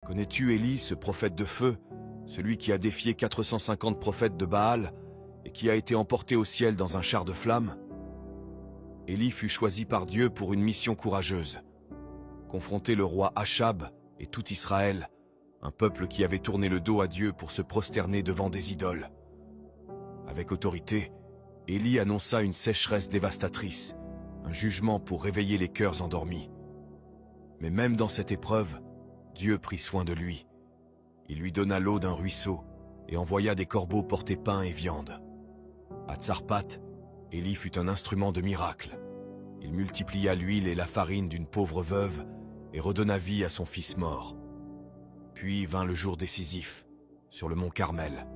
Connais-tu Élie, ce prophète de feu, celui qui a défié 450 prophètes de Baal et qui a été emporté au ciel dans un char de flammes? Élie fut choisi par Dieu pour une mission courageuse. Confronter le roi Achab et tout Israël, un peuple qui avait tourné le dos à Dieu pour se prosterner devant des idoles. Avec autorité, Élie annonça une sécheresse dévastatrice, un jugement pour réveiller les cœurs endormis. Mais même dans cette épreuve, Dieu prit soin de lui. Il lui donna l'eau d'un ruisseau et envoya des corbeaux porter pain et viande. À Tsarpat, Élie fut un instrument de miracle. Il multiplia l'huile et la farine d'une pauvre veuve et redonna vie à son fils mort. Puis vint le jour décisif, sur le mont Carmel.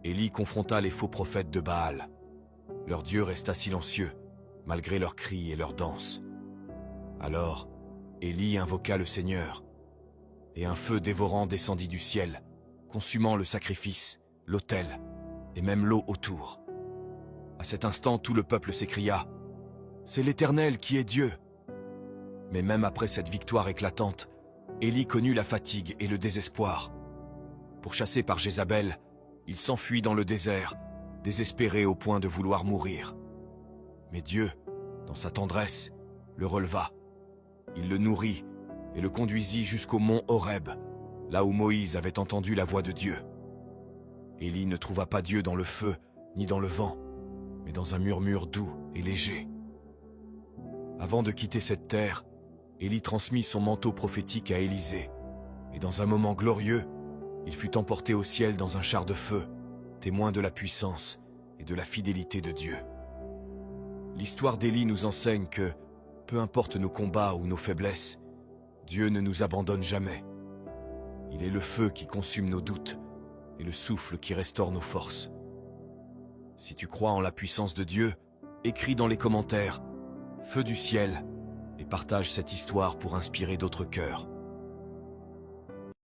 Élie confronta les faux prophètes de Baal. Leur Dieu resta silencieux, malgré leurs cris et leurs danses. Alors, Élie invoqua le Seigneur, et un feu dévorant descendit du ciel, consumant le sacrifice, l'autel, et même l'eau autour. À cet instant, tout le peuple s'écria « C'est l'Éternel qui est Dieu !» Mais même après cette victoire éclatante, Élie connut la fatigue et le désespoir. Pourchassé par Jézabel, il s'enfuit dans le désert, désespéré au point de vouloir mourir. Mais Dieu, dans sa tendresse, le releva. Il le nourrit et le conduisit jusqu'au mont Horeb, là où Moïse avait entendu la voix de Dieu. Élie ne trouva pas Dieu dans le feu ni dans le vent, mais dans un murmure doux et léger. Avant de quitter cette terre, Élie transmit son manteau prophétique à Élisée, et dans un moment glorieux, il fut emporté au ciel dans un char de feu, témoin de la puissance et de la fidélité de Dieu. L'histoire d'Élie nous enseigne que, peu importe nos combats ou nos faiblesses, Dieu ne nous abandonne jamais. Il est le feu qui consume nos doutes et le souffle qui restaure nos forces. Si tu crois en la puissance de Dieu, écris dans les commentaires « Feu du ciel » et partage cette histoire pour inspirer d'autres cœurs.